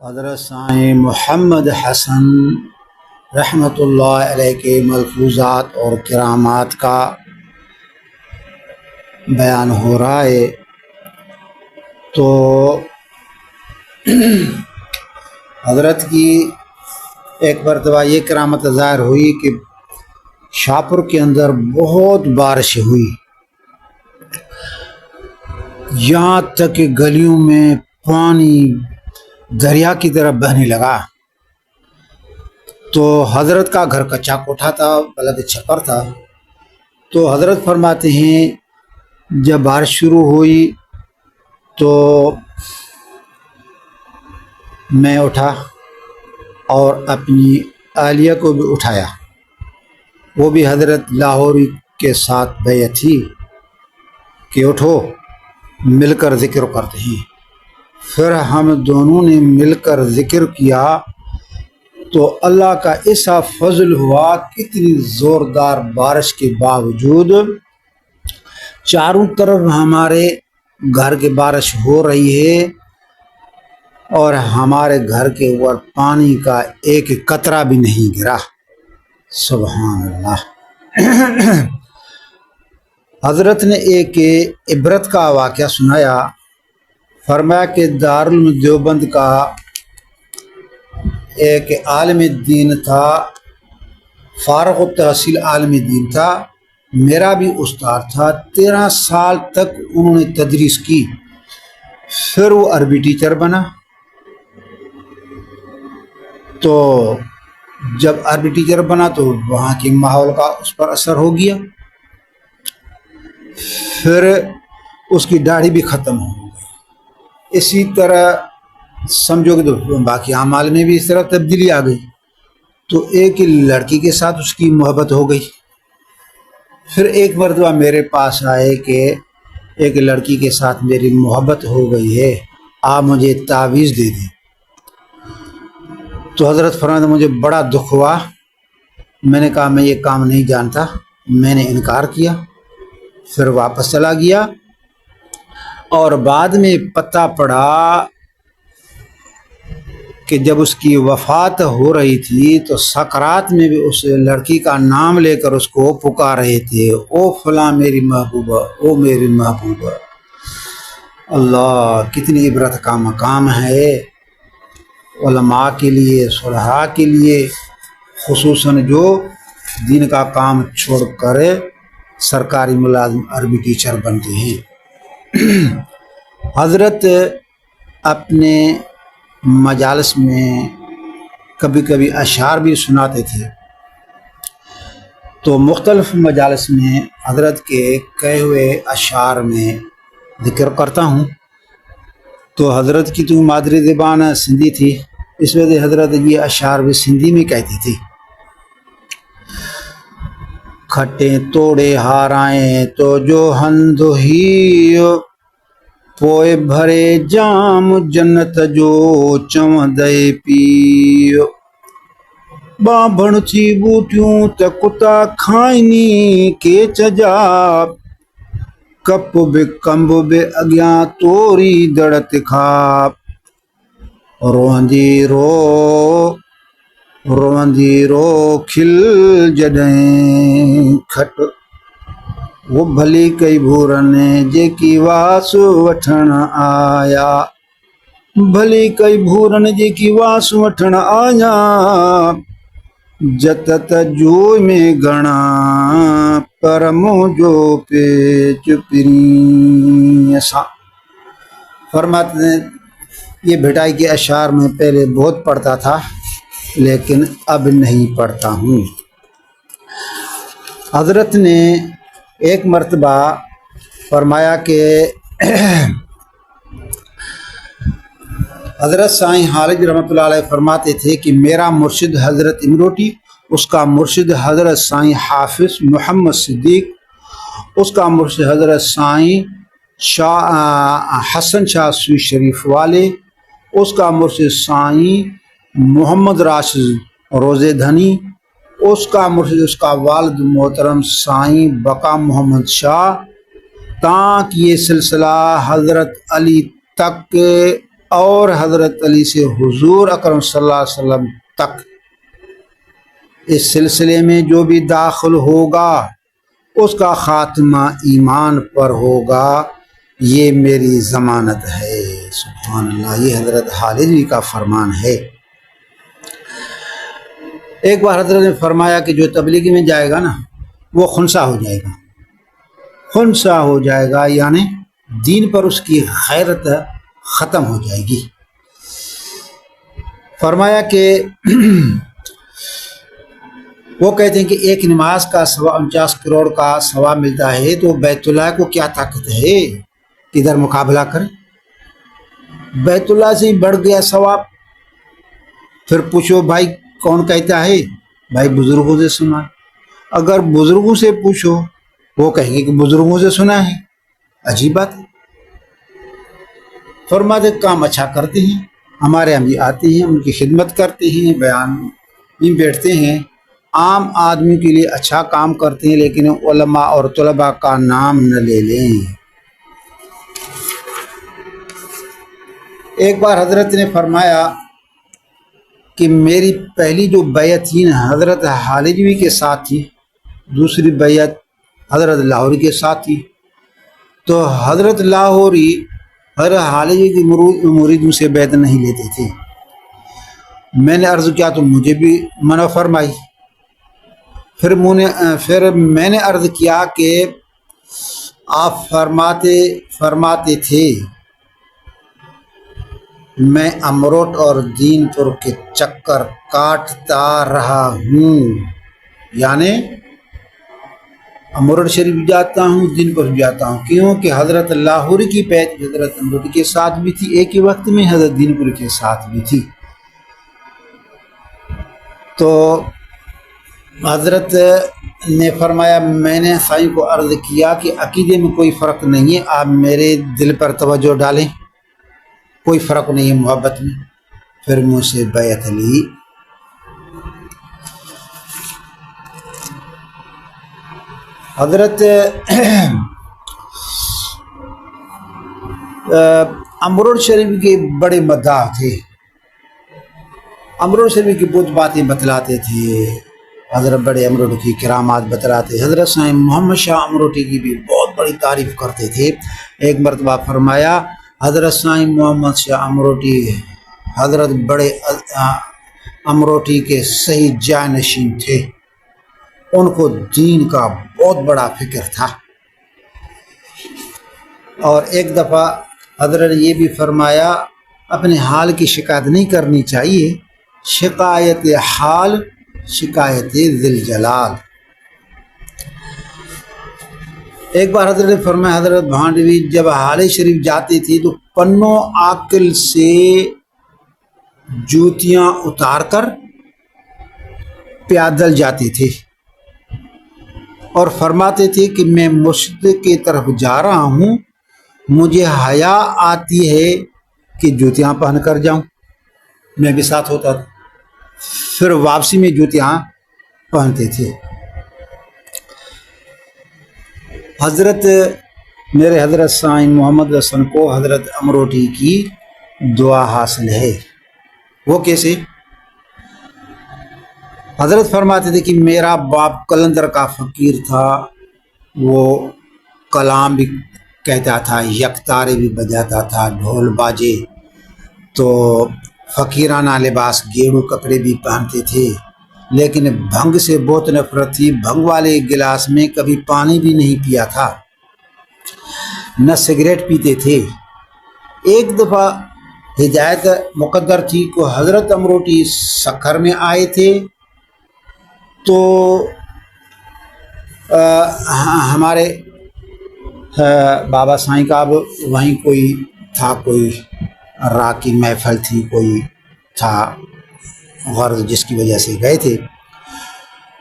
حضرت سائیں محمد حسن رحمۃ اللہ علیہ کے ملفوظات اور کرامات کا بیان ہو رہا ہے۔ تو حضرت کی ایک مرتبہ یہ کرامت ظاہر ہوئی کہ شاہپور کے اندر بہت بارش ہوئی، یہاں تک کہ گلیوں میں پانی دریا کی طرح بہنے لگا۔ تو حضرت کا گھر کچا کوٹھا تھا، بلد چھپر تھا۔ تو حضرت فرماتے ہیں جب بارش شروع ہوئی تو میں اٹھا اور اپنی اہلیہ کو بھی اٹھایا، وہ بھی حضرت لاہوری کے ساتھ بیعت تھی کہ اٹھو مل کر ذکر کرتے ہیں۔ پھر ہم دونوں نے مل کر ذکر کیا تو اللہ کا ایسا فضل ہوا، کتنی زوردار بارش کے باوجود چاروں طرف ہمارے گھر کی بارش ہو رہی ہے اور ہمارے گھر کے اوپر پانی کا ایک قطرہ بھی نہیں گرا۔ سبحان اللہ۔ حضرت نے ایک عبرت کا واقعہ سنایا، فرمایا کہ دارالعلوم دیوبند کا ایک عالم دین تھا، فارغ التحصیل عالم دین تھا، میرا بھی استاد تھا، 13 سال تک انہوں نے تدریس کی۔ پھر وہ عربی ٹیچر بنا۔ تو جب عربی ٹیچر بنا تو وہاں کے ماحول کا اس پر اثر ہو گیا، پھر اس کی داڑھی بھی ختم ہو گئی۔ اسی طرح سمجھو کہ تو باقی اعمال میں بھی اس طرح تبدیلی آ گئی۔ تو ایک لڑکی کے ساتھ اس کی محبت ہو گئی۔ پھر ایک مرتبہ میرے پاس آئے کہ ایک لڑکی کے ساتھ میری محبت ہو گئی ہے، آپ مجھے تعویذ دے دیں۔ تو حضرت فرماتے مجھے بڑا دکھ ہوا، میں نے کہا میں یہ کام نہیں جانتا، میں نے انکار کیا، پھر واپس چلا گیا۔ اور بعد میں پتہ پڑا کہ جب اس کی وفات ہو رہی تھی تو سکرات میں بھی اس لڑکی کا نام لے کر اس کو پکار رہے تھے، او فلاں میری محبوبہ، او میری محبوبہ۔ اللہ، کتنی عبرت کا مقام ہے علماء کے لیے، صلحاء کے لیے، خصوصاً جو دین کا کام چھوڑ کر سرکاری ملازم عربی ٹیچر بنتے ہیں۔ حضرت اپنے مجالس میں کبھی کبھی اشعار بھی سناتے تھے، تو مختلف مجالس میں حضرت کے کہے ہوئے اشعار میں ذکر کرتا ہوں۔ تو حضرت کی تو مادری زبان سندھی تھی، اس وجہ سے حضرت یہ اشعار بھی سندھی میں کہتی تھی۔ کھٹے توڑے ہارائیں تو جو ہندو ہی، پوئے بھرے جام جنت جو چوندے پیو، بانبھڑ تھی بوٹیوں تے کتا کھائنی کے چجا، کپ بے کمب بے اگیاں توری دڑت کھا، روندی رو کھل جڏیں کھٹ، وہ بھلی کئی بھورن جیکی واس وٹھن آیا، بھلی کئی بھورن جیکی واس وٹھن آیا، جتت جو میں گھنا پر موجو پیچ پری سا۔ فرماتے ہیں یہ بھٹائی کے اشعار میں پہلے بہت پڑھتا تھا لیکن اب نہیں پڑھتا ہوں۔ حضرت نے ایک مرتبہ فرمایا کہ حضرت سائیں حالج رحمۃ اللہ علیہ فرماتے تھے کہ میرا مرشد حضرت امروٹی، اس کا مرشد حضرت سائیں حافظ محمد صدیق، اس کا مرشد حضرت سائیں حسن شاہ سوئی شریف والے، اس کا مرشد سائیں محمد راشد روزے دھنی، اس کا مرشد اس کا والد محترم سائیں بقا محمد شاہ، تاکہ یہ سلسلہ حضرت علی تک اور حضرت علی سے حضور اکرم صلی اللہ علیہ وسلم تک اس سلسلے میں جو بھی داخل ہوگا اس کا خاتمہ ایمان پر ہوگا، یہ میری ضمانت ہے۔ سبحان اللہ، یہ حضرت حالجوی کا فرمان ہے۔ ایک بار حضرت نے فرمایا کہ جو تبلیغی میں جائے گا نا وہ خنثی ہو جائے گا، خنثی ہو جائے گا، یعنی دین پر اس کی غیرت ختم ہو جائے گی۔ فرمایا کہ وہ کہتے ہیں کہ ایک نماز کا 49 کروڑ کا ثواب ملتا ہے، تو بیت اللہ کو کیا طاقت ہے کہ ادھر مقابلہ کریں؟ بیت اللہ سے ہی بڑھ گیا ثواب۔ پھر پوچھو بھائی کون کہتا ہے؟ بھائی بزرگوں سے سنا۔ اگر بزرگوں سے پوچھو وہ کہیں گے کہ بزرگوں سے سنا ہے، عجیب بات ہے۔ فرماتے کام اچھا کرتے ہیں، ہمارے ہم بھی آتے ہیں، ان کی خدمت کرتے ہیں، بیان میں بیٹھتے ہیں، عام آدمی کے لیے اچھا کام کرتے ہیں، لیکن علماء اور طلباء کا نام نہ لے لیں۔ ایک بار حضرت نے فرمایا کہ میری پہلی جو بیعت تھی نا حضرت حالجوی کے ساتھ تھی، دوسری بیعت حضرت لاہوری کے ساتھ تھی۔ تو حضرت لاہوری حضرت حالجوی کی مریدوں سے بیعت نہیں لیتے تھے۔ میں نے عرض کیا تو مجھے بھی منع فرمائی۔ پھر میں نے عرض کیا کہ آپ فرماتے تھے میں امروٹ اور دین پور کے چکر کاٹتا رہا ہوں، یعنی امروٹ شریف بھی جاتا ہوں، دین پور بھی جاتا ہوں، کیونکہ حضرت لاہوری کی بیعت حضرت امروٹ کے ساتھ بھی تھی، ایک ہی وقت میں حضرت دین پور کے ساتھ بھی تھی۔ تو حضرت نے فرمایا میں نے سائیں کو عرض کیا کہ عقیدے میں کوئی فرق نہیں ہے، آپ میرے دل پر توجہ ڈالیں، کوئی فرق نہیں ہے محبت میں۔ پھر مجھ سے بیعت لی۔ حضرت امروٹ شریف کے بڑے مداح تھے، امروٹ شریف کی بہت باتیں بتلاتے تھے، حضرت بڑے امروٹ کی کرامات بتلاتے، حضرت سائیں محمد شاہ امروٹی کی بھی بہت بڑی تعریف کرتے تھے۔ ایک مرتبہ فرمایا حضرت سائیں محمد شاہ امروٹی حضرت بڑے امروٹی کے صحیح جانشین تھے، ان کو دین کا بہت بڑا فکر تھا۔ اور ایک دفعہ حضرت نے یہ بھی فرمایا اپنے حال کی شکایت نہیں کرنی چاہیے، شکایت حال شکایت ذل جلال۔ ایک بار حضرت نے فرمایا حضرت بھانڈوی جب حال شریف جاتے تھے تو پنوں آکل سے جوتیاں اتار کر پیادل جاتے تھے اور فرماتے تھے کہ میں مسجد کی طرف جا رہا ہوں، مجھے حیا آتی ہے کہ جوتیاں پہن کر جاؤں، میں بھی ساتھ ہوتا تھا۔ پھر واپسی میں جوتیاں پہنتے تھے۔ حضرت میرے حضرت سائیں محمد حسن کو حضرت امروٹی کی دعا حاصل ہے۔ وہ کیسے؟ حضرت فرماتے تھے کہ میرا باپ قلندر کا فقیر تھا، وہ کلام بھی کہتا تھا، یکتارے بھی بجاتا تھا، ڈھول باجے، تو فقیرانہ لباس گیرو کپڑے بھی پہنتے تھے، لیکن بھنگ سے بہت نفرت تھی، بھنگ والے گلاس میں کبھی پانی بھی نہیں پیا تھا، نہ سگریٹ پیتے تھے۔ ایک دفعہ ہدایت مقدر تھی کہ حضرت امروٹی سکھر میں آئے تھے، تو ہمارے بابا سائیں کا اب وہیں کوئی تھا، کوئی راہ کی محفل تھی، کوئی تھا غرض جس کی وجہ سے گئے تھے،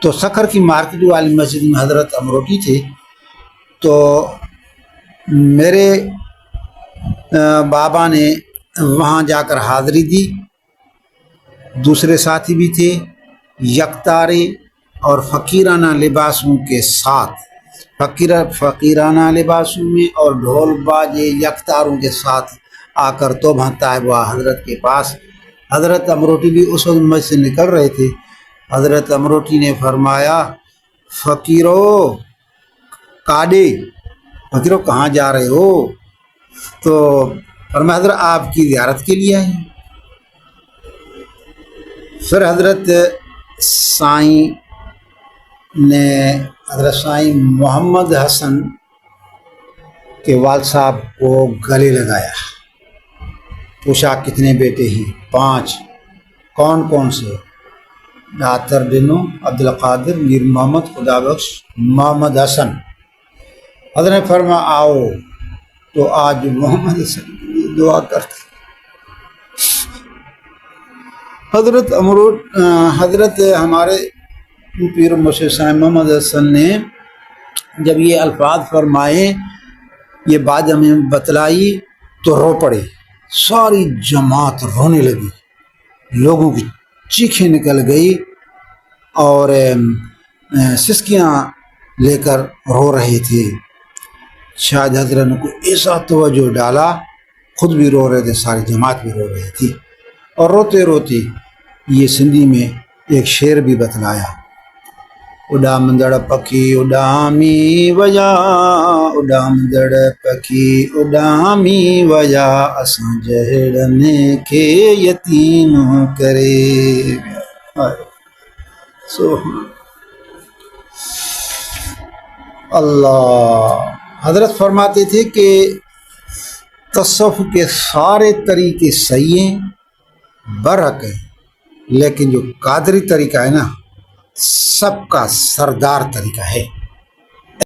تو سکھر کی مارکیٹ والی مسجد میں حضرت امروٹی تھے۔ تو میرے بابا نے وہاں جا کر حاضری دی، دوسرے ساتھی بھی تھے، یکتارے اور فقیرانہ لباسوں کے ساتھ، فقیرانہ لباسوں میں اور ڈھول باجے یکتاروں کے ساتھ آ کر تو بھانتا ہوا حضرت کے پاس. حضرت امروٹی بھی اس وقت مسجد سے نکل رہے تھے. حضرت امروٹی نے فرمایا فقیرو کاڈے، فقیرو کہاں جا رہے ہو؟ تو فرمایا حضرت آپ کی زیارت کے لیے آئے. پھر حضرت سائیں نے حضرت سائیں محمد حسن کے والد صاحب کو گلے لگایا، پوچھا کتنے بیٹے ہیں؟ 5. کون کون سے؟ ڈاکٹر ڈینو، عبدالقادر، میر محمد، خدا بخش، محمد حسن. حضرت نے فرمایا آؤ. تو آج محمد حسن کے لیے دعا کرتے. حضرت ہمارے پیر مرشد سائیں محمد حسن نے جب یہ الفاظ فرمائے، یہ بات ہمیں بتلائی تو رو پڑے. ساری جماعت رونے لگی، لوگوں کی چیخیں نکل گئی اور سسکیاں لے کر رو رہے تھے. شاید حضرت نے کوئی ایسا توجہ ڈالا، خود بھی رو رہے تھے، ساری جماعت بھی رو رہی تھی. اور روتے روتے یہ سندھی میں ایک شعر بھی بتلایا. اڈامدڑ پکھی اڈامی وجا، اڈامدڑ پکھی اڈامی وجا، اساں جہڑنے کے یتیم کرے. اللہ. حضرت فرماتے تھے کہ تصوف کے سارے طریقے صحیح ہیں، برحق ہیں، لیکن جو قادری طریقہ ہے نا، سب کا سردار طریقہ ہے.